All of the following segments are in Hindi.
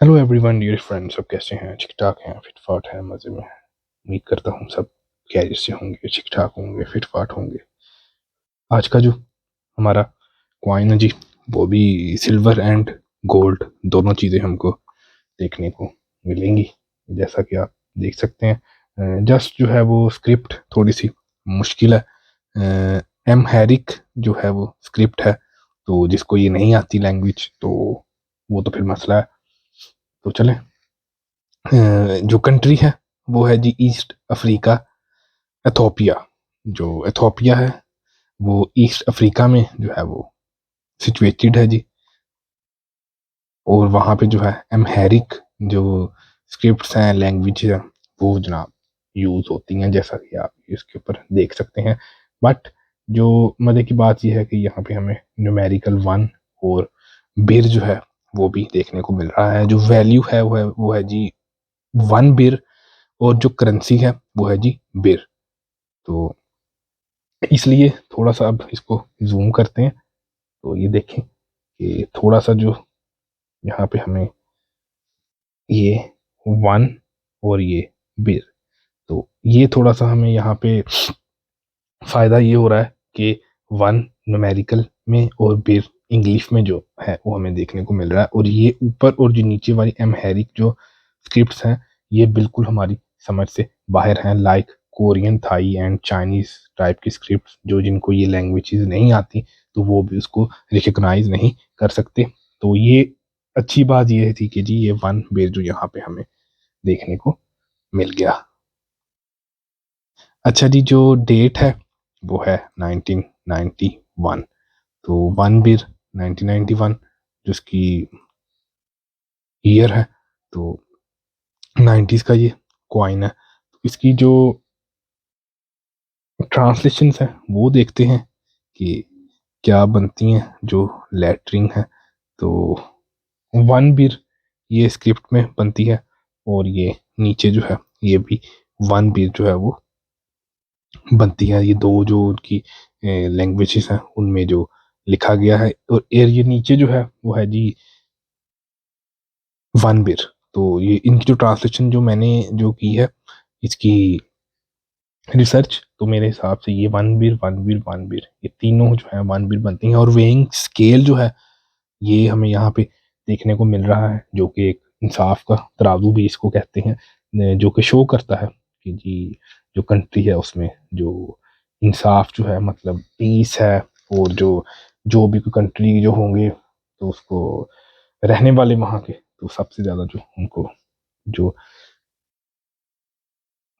हेलो एवरीवन डियर फ्रेंड्स, सब कैसे हैं? ठीक ठाक हैं, फिट फाट हैं, मज़े में हैं। उम्मीद करता हूँ सब खैरियत से होंगे, ठीक ठाक होंगे, फिट फाट होंगे। आज का जो हमारा कॉइन है जी, वो भी सिल्वर एंड गोल्ड दोनों चीज़ें हमको देखने को मिलेंगी। जैसा कि आप देख सकते हैं, जस्ट जो है वो स्क्रिप्ट थोड़ी सी मुश्किल है। एम हैरिक जो है वो स्क्रिप्ट है, तो जिसको ये नहीं आती लैंग्वेज तो वो तो फिर मसला है। तो चलें, जो कंट्री है वो है जी ईस्ट अफ्रीका, एथोपिया। जो एथोपिया है वो ईस्ट अफ्रीका में जो है वो सिचुएटेड है जी। और वहाँ पे जो है एम्हैरिक जो स्क्रिप्ट्स हैं, लैंग्वेज है, वो जनाब यूज़ होती हैं, जैसा कि आप इसके ऊपर देख सकते हैं। बट जो मज़े की बात यह है कि यहाँ पे हमें न्यूमेरिकल 1 और बिर जो है वो भी देखने को मिल रहा है। जो वैल्यू है वो है जी 1 बिर, और जो करेंसी है वो है जी बिर। तो इसलिए थोड़ा सा अब इसको जूम करते हैं, तो ये देखें कि थोड़ा सा जो यहाँ पे हमें ये 1 और ये बिर, तो ये थोड़ा सा हमें यहाँ पे फ़ायदा ये हो रहा है कि 1 न्यूमेरिकल में और बिर इंग्लिश में जो है वो हमें देखने को मिल रहा है। और ये ऊपर और जो नीचे वाली एम्हैरिक जो स्क्रिप्ट्स हैं, ये बिल्कुल हमारी समझ से बाहर हैं। Like Korean, Thai and Chinese type की स्क्रिप्ट्स, जो जिनको ये लैंग्वेजेस नहीं आती तो वो भी उसको रिकग्नाइज नहीं कर सकते। तो ये अच्छी बात ये थी कि जी ये 1 बिर जो यहाँ पे हमें देखने को मिल गया। अच्छा जी, जो डेट है वो है 1991। तो 1 बिर 1991 जिसकी ईयर है, तो 90s का ये कॉइन है। तो इसकी जो ट्रांसलेशन है वो देखते हैं कि क्या बनती हैं जो लेटरिंग है। तो 1 बिर ये स्क्रिप्ट में बनती है, और ये नीचे जो है ये भी 1 बिर जो है वो बनती है। ये दो जो उनकी लैंग्वेजेस हैं उनमें जो लिखा गया है, और ये नीचे जो है वो है जी 1 बिर। तो ये इनकी जो ट्रांसलेशन जो मैंने जो की है, इसकी रिसर्च, तो मेरे हिसाब से ये 1 बिर 1 बिर 1 बिर ये तीनों जो है 1 बिर बनती हैं। और वेइंग स्केल जो है ये हमें यहाँ पे देखने को मिल रहा है, जो कि एक इंसाफ का तराजू भी इसको कहते हैं, जो कि शो करता है कि जी जो कंट्री है उसमें जो इंसाफ जो है, मतलब पीस है। और जो जो भी कोई कंट्री जो होंगे तो उसको रहने वाले वहाँ के, तो सबसे ज़्यादा जो उनको जो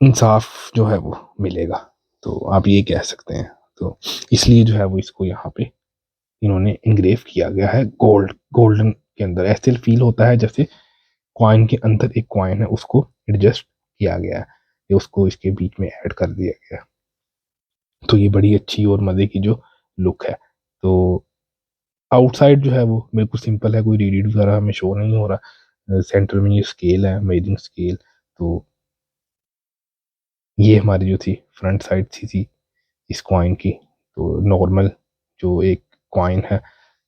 इंसाफ जो है वो मिलेगा, तो आप ये कह सकते हैं। तो इसलिए जो है वो इसको यहाँ पे इन्होंने इंग्रेव किया गया है गोल्डन के अंदर। ऐसे फील होता है जैसे कॉइन के अंदर एक कॉइन है, उसको एडजस्ट किया गया है, या उसको इसके बीच में ऐड कर दिया गया। तो ये बड़ी अच्छी और मज़े की जो लुक है। तो आउटसाइड जो है वो बिल्कुल सिंपल है, कोई रीड वगैरह हमें शो नहीं हो रहा। सेंटर में ये स्केल है, मेजरिंग स्केल। तो ये हमारी जो थी फ्रंट साइड थी इस कॉइन की। तो नॉर्मल जो एक कॉइन है,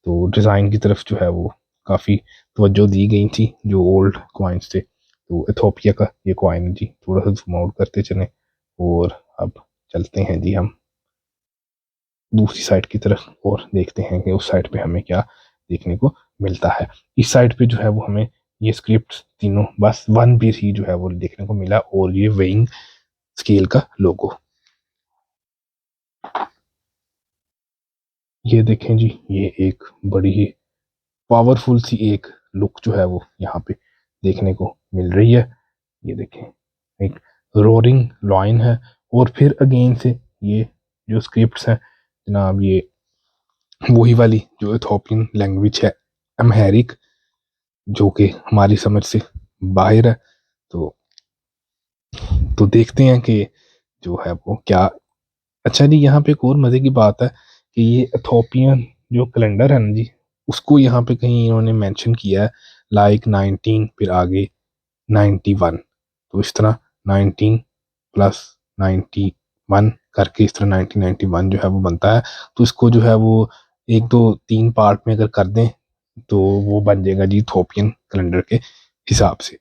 तो डिज़ाइन की तरफ जो है वो काफ़ी तवज्जो दी गई थी जो ओल्ड कॉइन्स थे। तो इथोपिया का ये कॉइन है जी। थोड़ा सा जूम आउट करते चलें, और अब चलते हैं जी हम दूसरी साइड की तरफ, और देखते हैं कि उस साइड पे हमें क्या देखने को मिलता है। इस साइड पे जो है वो हमें ये स्क्रिप्ट तीनों बस 1 बिर ही जो है वो देखने को मिला, और ये वेइंग स्केल का लोगो। ये देखें जी, ये एक बड़ी ही पावरफुल सी एक लुक जो है वो यहाँ पे देखने को मिल रही है। ये देखें, एक रोरिंग लॉइन है, और फिर अगेन से ये जो स्क्रिप्ट्स हैं जनाब, ये वही वाली जो इथोपियन लैंग्वेज है, अम्हैरिक, जो कि हमारी समझ से बाहर है। तो देखते हैं कि जो है वो क्या। अच्छा जी, यहाँ पे एक और मज़े की बात है कि ये इथोपियन जो कैलेंडर है ना जी, उसको यहाँ पे कहीं इन्होंने मेंशन किया है, लाइक 19 फिर आगे 91। तो इस तरह 19 प्लस 91 करके इस तरह 1991 जो है वो बनता है। तो इसको जो है वो 1 2 3 पार्ट में अगर कर दें तो वो बन जाएगा जी इथोपियन कैलेंडर के हिसाब से।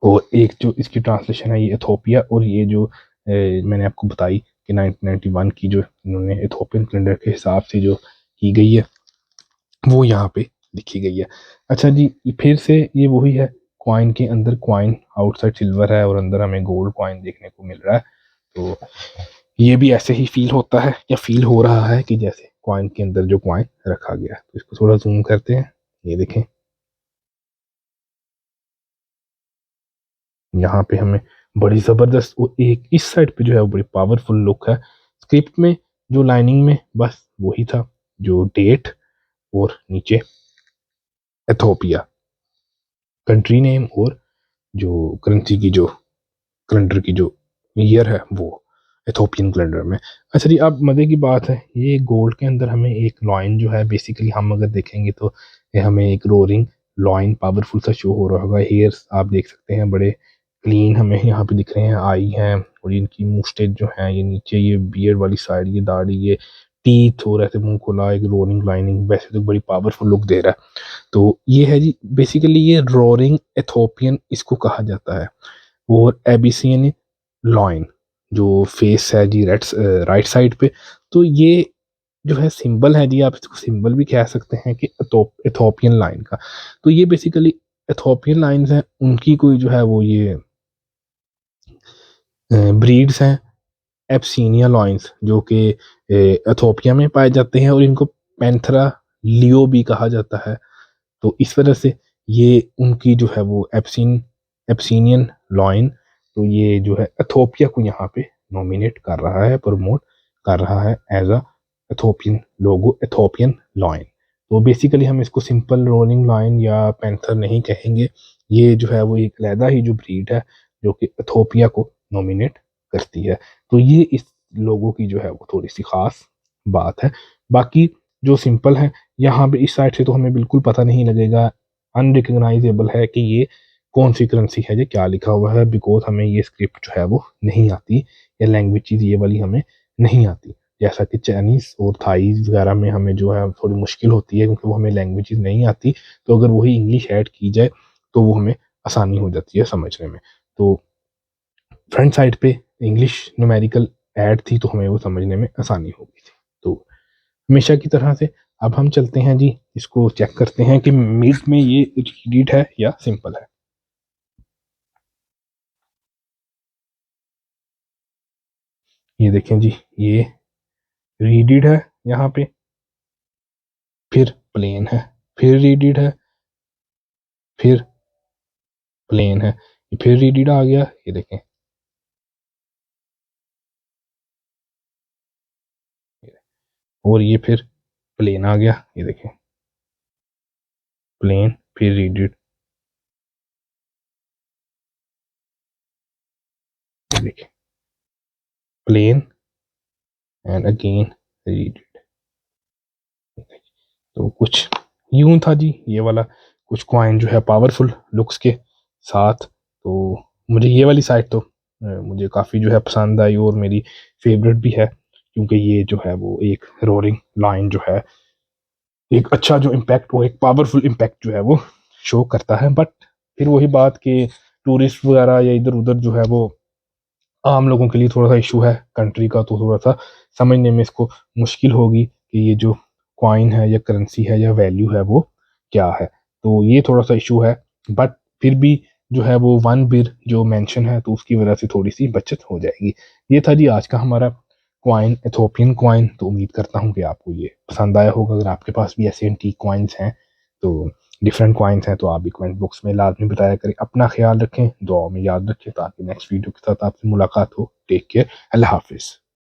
और एक जो इसकी ट्रांसलेशन है ये इथोपिया, और ये जो मैंने आपको बताई कि 1991 की जो इन्होंने इथोपियन कैलेंडर के हिसाब से जो की गई है वो यहाँ पे लिखी गई है। अच्छा जी, फिर से ये वही है, कॉइन के अंदर कॉइन आउटसाइड सिल्वर है और अंदर हमें गोल्ड कॉइन देखने को मिल रहा है। तो ये भी ऐसे ही फील होता है या फील हो रहा है कि जैसे कॉइन के अंदर जो कॉइन रखा गया है। तो इसको थोड़ा जूम करते हैं, ये देखें यहाँ पे हमें बड़ी जबरदस्त, और एक इस साइड पे जो है वो बड़ी पावरफुल लुक है। स्क्रिप्ट में जो लाइनिंग में बस वही था, जो डेट और नीचे एथोपिया कंट्री नेम, और जो करेंसी की जो कैलेंडर की जो ईयर है वो इथोपियन कैलेंडर में। अच्छा जी, अब मज़े की बात है, ये गोल्ड के अंदर हमें एक लॉइन जो है, बेसिकली हम अगर देखेंगे तो ये हमें एक रोरिंग लॉइन पावरफुल सा शो हो रहा होगा। हेयर्स आप देख सकते हैं बड़े क्लीन हमें यहाँ पे दिख रहे हैं, आई हैं, और इनकी मुस्टेच जो है, ये नीचे ये बियर्ड वाली साइड, ये दाढ़ी, ये टीथ, और ऐसे मुंह खुला, एक रोरिंग लाइनिंग, वैसे तो बड़ी पावरफुल लुक दे रहा है। तो ये है जी, बेसिकली ये रोरिंग इथोपियन इसको कहा जाता है। और एबिसियन लॉइन जो फेस है जी राइट साइड पे, तो ये जो है सिंबल है जी, आप इसको सिंबल भी कह सकते हैं कि इथोपियन लाइन का। तो ये बेसिकली इथोपियन लाइन्स हैं, उनकी कोई जो है वो ये ब्रीड्स हैं, एब्सीनिया लॉइंस, जो कि इथोपिया में पाए जाते हैं, और इनको पैंथरा लियो भी कहा जाता है। तो इस वजह से ये उनकी जो है वो एब्सीनियन लॉइन, तो ये जो है इथोपिया को यहाँ पे नॉमिनेट कर रहा है, प्रमोट कर रहा है as a Ethiopian logo, Ethiopian lion. तो बेसिकली हम इसको सिंपल रोलिंग लॉइन या पैंथर नहीं कहेंगे, ये जो है वो एक अलहदा ही जो ब्रीड है जो कि इथोपिया को नॉमिनेट करती है। तो ये इस लोगों की जो है वो थोड़ी सी खास बात है। बाकी जो सिंपल है, यहाँ पे इस साइड से तो हमें बिल्कुल पता नहीं लगेगा, अनरिकग्नाइजेबल है कि ये कौन सी करेंसी है, ये क्या लिखा हुआ है, बिकॉज हमें ये स्क्रिप्ट जो है वो नहीं आती, या लैंग्वेज ये वाली हमें नहीं आती। जैसा कि चाइनीज़ और थाईज वगैरह में हमें जो है थोड़ी मुश्किल होती है, क्योंकि वो हमें लैंग्वेज नहीं आती। तो अगर वही इंग्लिश ऐड की जाए तो वो हमें आसानी हो जाती है समझने में। तो फ्रंट साइड पे इंग्लिश न्यूमेरिकल ऐड थी तो हमें वो समझने में आसानी हो गई थी। तो हमेशा की तरह से अब हम चलते हैं जी, इसको चेक करते हैं कि मिड में ये रीड है या सिंपल है। ये देखें जी, ये रीडिड है यहाँ पे, फिर प्लेन है, फिर रीडिड है, फिर प्लेन है, फिर रीडिड आ गया, ये देखें, और ये फिर प्लेन आ गया, ये देखें, प्लेन फिर रीडिड, ये देखें, प्लेन एंड अगेन रीडिड। तो कुछ यूं था जी ये वाला, कुछ कॉइन जो है पावरफुल लुक्स के साथ। तो मुझे ये वाली साइड तो मुझे काफ़ी जो है पसंद आई, और मेरी फेवरेट भी है, क्योंकि ये जो है वो एक रोरिंग लाइन जो है एक अच्छा जो इम्पैक्ट, वो एक पावरफुल इम्पैक्ट जो है वो शो करता है। बट फिर वही बात कि टूरिस्ट वगैरह या इधर उधर जो है वो आम लोगों के लिए थोड़ा सा इशू है कंट्री का, तो थोड़ा सा समझने में इसको मुश्किल होगी कि ये जो कॉइन है या करेंसी है या वैल्यू है वो क्या है। तो ये थोड़ा सा इशू है, बट फिर भी जो है वो वन बिर जो मेंशन है, तो उसकी वजह से थोड़ी सी बचत हो जाएगी। ये था जी आज का हमारा कॉइन, इथोपियन कॉइन। तो उम्मीद करता हूँ कि आपको ये पसंद आया होगा। अगर आपके पास भी ऐसे एंटीक कॉइन्स हैं, तो डिफरेंट कॉइन्स हैं, तो आप भी कमेंट बॉक्स में लाजमी बताया करें। अपना ख्याल रखें, दुआ में याद रखें, ताकि नेक्स्ट वीडियो के साथ आपसे मुलाकात हो। टेक केयर, अल्लाह हाफिज़।